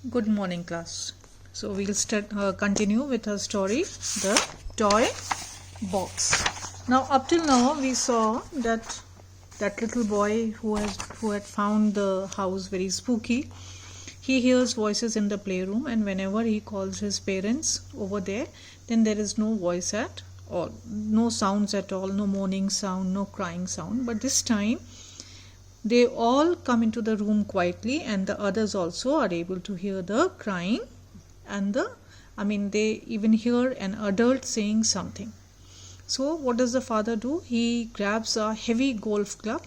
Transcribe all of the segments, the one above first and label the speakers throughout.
Speaker 1: Good morning, class. So we'll continue with our story, the toy box. Now, up till now, we saw that little boy who had found the house very spooky. He hears voices in the playroom, and whenever he calls his parents over there, then there is no voice at all, no sounds at all, no moaning sound, no crying sound. But this time, they all come into the room quietly, and the others also are able to hear the crying and they even hear an adult saying something. So what does the father do? He grabs a heavy golf club,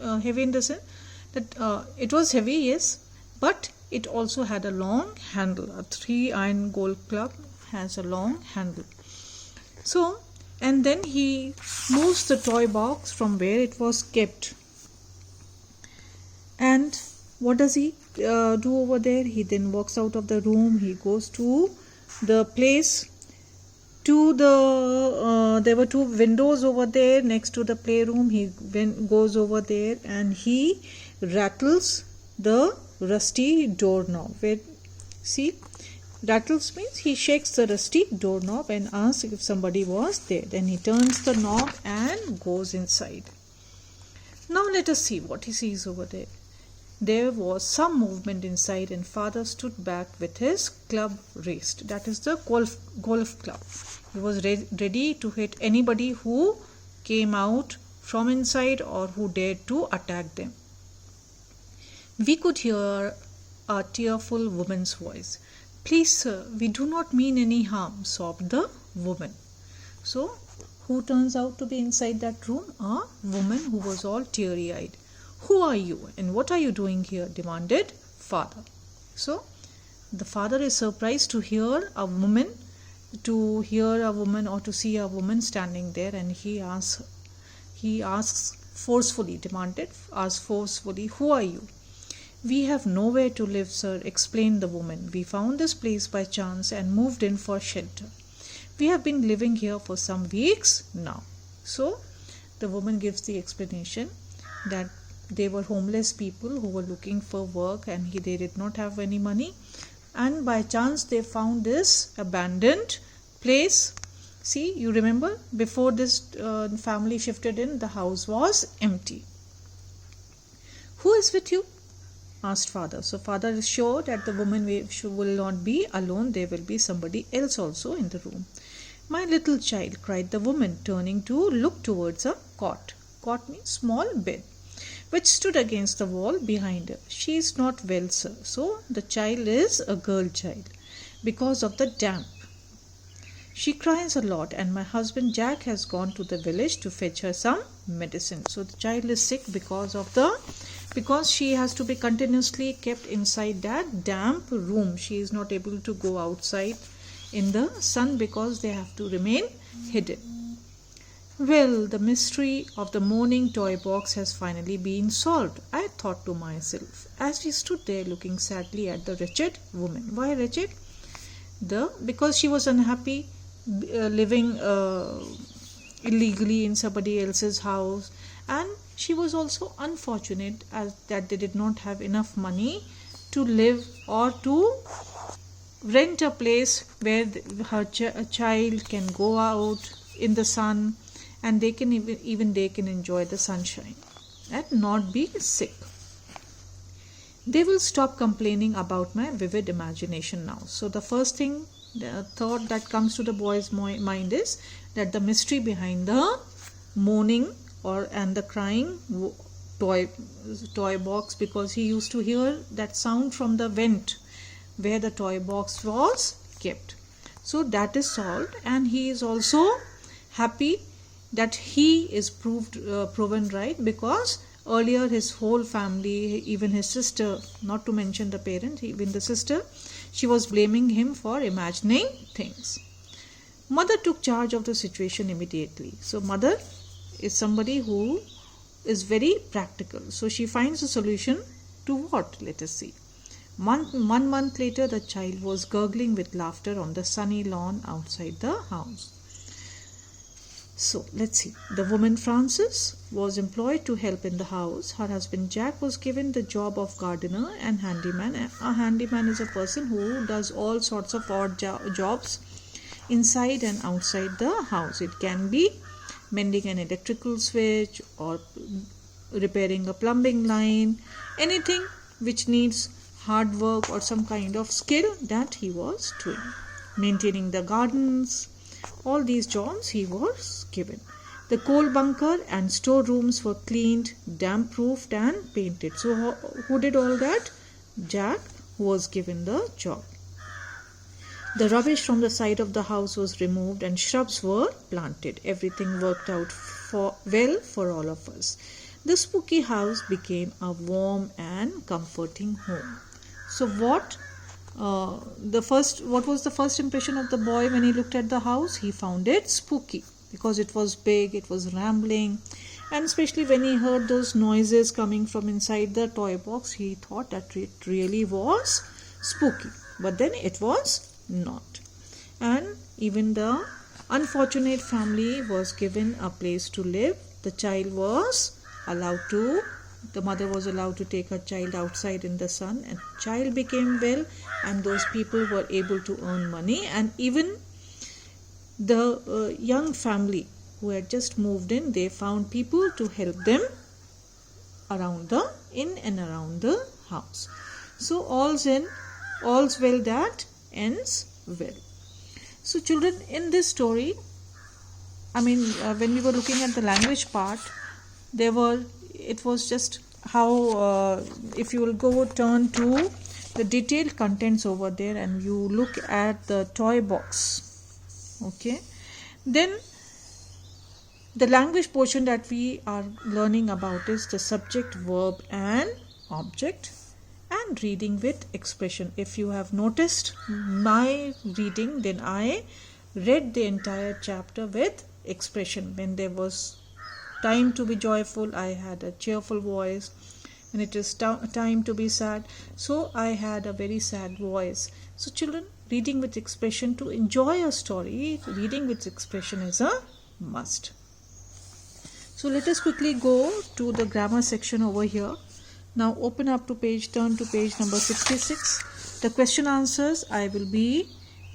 Speaker 1: heavy in the sense that it was heavy, yes, but it also had a long handle. A 3-iron golf club has a long handle. So, and then he moves the toy box from where it was kept. And what does he do over there? He then walks out of the room. He goes to the place, to the there were 2 windows over there next to the playroom. He goes over there and he rattles the rusty doorknob. Rattles means he shakes the rusty doorknob and asks if somebody was there. Then he turns the knob and goes inside. Now let us see what he sees over there. There was some movement inside, and father stood back with his club raised. That is the golf club. He was ready to hit anybody who came out from inside or who dared to attack them. We could hear a tearful woman's voice. "Please, sir, we do not mean any harm," sobbed the woman. So, who turns out to be inside that room? A woman who was all teary-eyed. "Who are you and what are you doing here?" demanded father. So the father is surprised to hear a woman or to see a woman standing there, and he asks forcefully, "Who are you?" "We have nowhere to live, sir," explained the woman. "We found this place by chance and moved in for shelter. We have been living here for some weeks now." So the woman gives the explanation that they were homeless people who were looking for work, and they did not have any money, and by chance they found this abandoned place. See, you remember, before this family shifted in, the house was empty. "Who is with you?" asked father. So father is sure that the woman will not be alone. There will be somebody else also in the room. "My little child," cried the woman, turning to look towards a cot. Cot means small bed, which stood against the wall behind her. "She is not well, sir." So the child is a girl child, because of the damp. "She cries a lot, and my husband Jack has gone to the village to fetch her some medicine." So the child is sick because she has to be continuously kept inside that damp room. She is not able to go outside in the sun because they have to remain hidden. "Well, the mystery of the mourning toy box has finally been solved," I thought to myself, as we stood there looking sadly at the wretched woman. Why wretched? Because she was unhappy living illegally in somebody else's house, and she was also unfortunate as that they did not have enough money to live or to rent a place where her child can go out in the sun, and they can they can enjoy the sunshine and not be sick. "They will stop complaining about my vivid imagination now." So the first thing, the thought that comes to the boy's mind is that the mystery behind the moaning and the crying toy box, because he used to hear that sound from the vent where the toy box was kept. So that is solved, and he is also happy that he is proven right, because earlier his whole family, even his sister, not to mention the parent, even the sister, she was blaming him for imagining things. Mother took charge of the situation immediately. So mother is somebody who is very practical. So she finds a solution to what? Let us see. 1 month later, the child was gurgling with laughter on the sunny lawn outside the house. So let's see. The woman Frances was employed to help in the house. Her husband Jack was given the job of gardener and handyman. A handyman is a person who does all sorts of odd jobs inside and outside the house. It can be mending an electrical switch or repairing a plumbing line, anything which needs hard work or some kind of skill that he was doing. Maintaining the gardens, all these jobs he was given. The coal bunker and storerooms were cleaned, damp proofed and painted. So who did all that? Jack was given the job. The rubbish from the side of the house was removed and shrubs were planted. Everything worked out well for all of us. The spooky house became a warm and comforting home. So what was the first impression of the boy when he looked at the house? He found it spooky because it was big, it was rambling, and especially when he heard those noises coming from inside the toy box, he thought that it really was spooky. But then it was not. And even the unfortunate family was given a place to live. The mother was allowed to take her child outside in the sun, and child became well, and those people were able to earn money. And even the young family who had just moved in, they found people to help them in and around the house. So all's well that ends well. So children, in this story, when we were looking at the language part, it was just how if you will turn to the detailed contents over there and you look at the toy box, okay, then the language portion that we are learning about is the subject, verb and object, and reading with expression. If you have noticed my reading, then I read the entire chapter with expression. When there was time to be joyful, I had a cheerful voice. When it is time to be sad, so I had a very sad voice. So children, reading with expression, to enjoy a story, reading with expression is a must. So let us quickly go to the grammar section over here. Now turn to page number 66. The question answers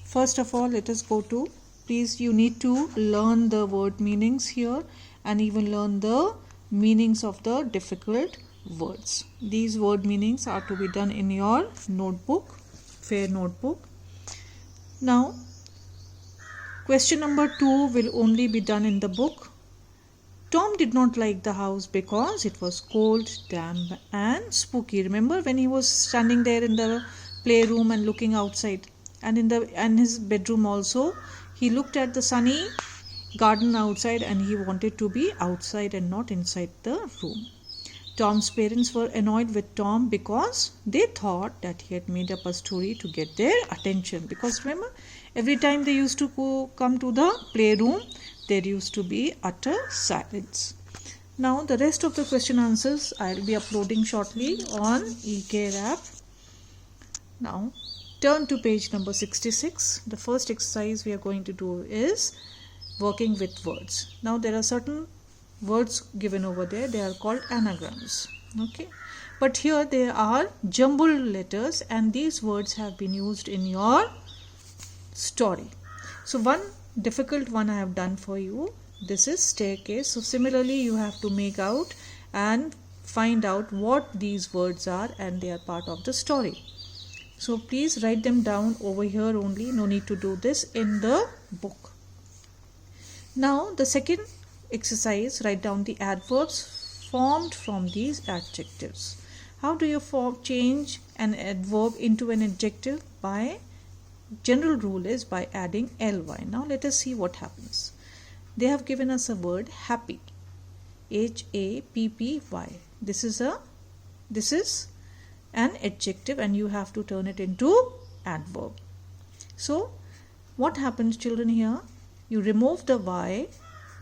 Speaker 1: first of all, let us go to, please, you need to learn the word meanings here and even learn the meanings of the difficult words. These word meanings are to be done in your notebook, fair notebook. Now, question number 2 will only be done in the book. Tom did not like the house because it was cold, damp and spooky. Remember when he was standing there in the playroom and looking outside, and in his bedroom also, he looked at the sunny garden outside and he wanted to be outside and not inside the room. Tom's parents were annoyed with Tom because they thought that he had made up a story to get their attention. Because remember, every time they used to come to the playroom, there used to be utter silence. Now the rest of the question answers I will be uploading shortly on eKRAP. Now turn to page number 66. The first exercise we are going to do is working with words. Now there are certain words given over there. They are called anagrams. Okay, but here there are jumbled letters and these words have been used in your story. So one difficult one I have done for you. This is staircase. So similarly you have to make out and find out what these words are, and they are part of the story. So please write them down over here only. No need to do this in the book. Now the second exercise, write down the adverbs formed from these adjectives. How do you change an adverb into an adjective? General rule is by adding ly. Now let us see what happens. They have given us a word happy, Happy. This is an adjective and you have to turn it into adverb. So what happens, children? Here you remove the y,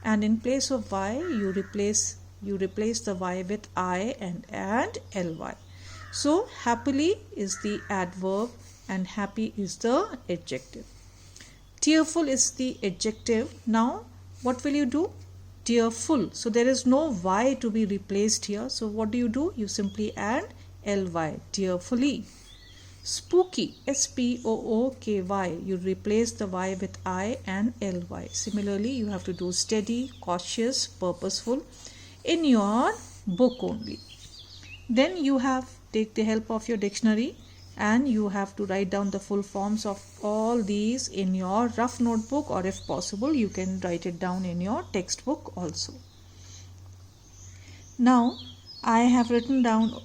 Speaker 1: and in place of y you replace the y with I and add ly. So happily is the adverb and happy is the adjective. Tearful is the adjective. Now what will you do? tearful. So there is no y to be replaced here. So what do? You simply add ly, tearfully. Spooky, spooky, you replace the y with I and ly. Similarly, you have to do steady, cautious, purposeful in your book only. Then you have take the help of your dictionary and you have to write down the full forms of all these in your rough notebook, or if possible you can write it down in your textbook also. Now I have written down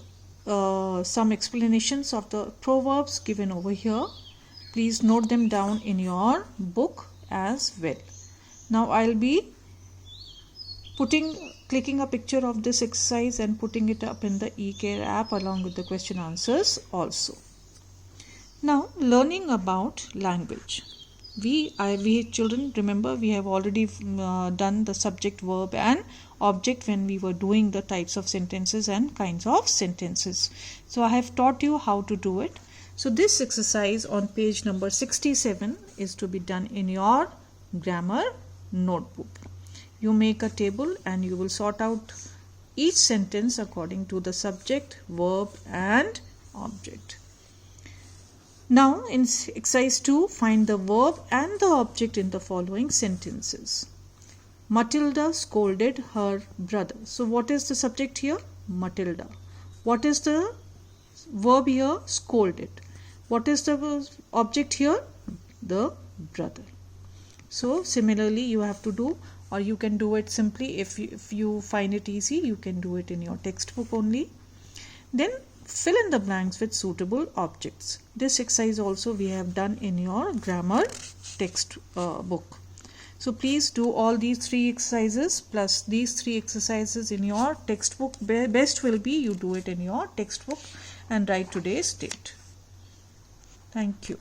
Speaker 1: some explanations of the proverbs given over here. Please note them down in your book as well. Now I'll be clicking a picture of this exercise and putting it up in the eCare app along with the question answers also. Now, learning about language. We children, remember, we have already done the subject, verb and object when we were doing the types of sentences and kinds of sentences. So I have taught you how to do it. So this exercise on page number 67 is to be done in your grammar notebook. You make a table and you will sort out each sentence according to the subject, verb and object. Now in exercise 2, find the verb and the object in the following sentences. Matilda scolded her brother. So what is the subject here? Matilda. What is the verb here? Scolded. What is the object here? The brother. So similarly you have to do, or you can do it simply if you find it easy, you can do it in your textbook only. Then fill in the blanks with suitable objects. This exercise also we have done in your grammar text book. So please do all these 3 exercises plus these 3 exercises in your textbook. Best will be you do it in your textbook and write today's date. Thank you.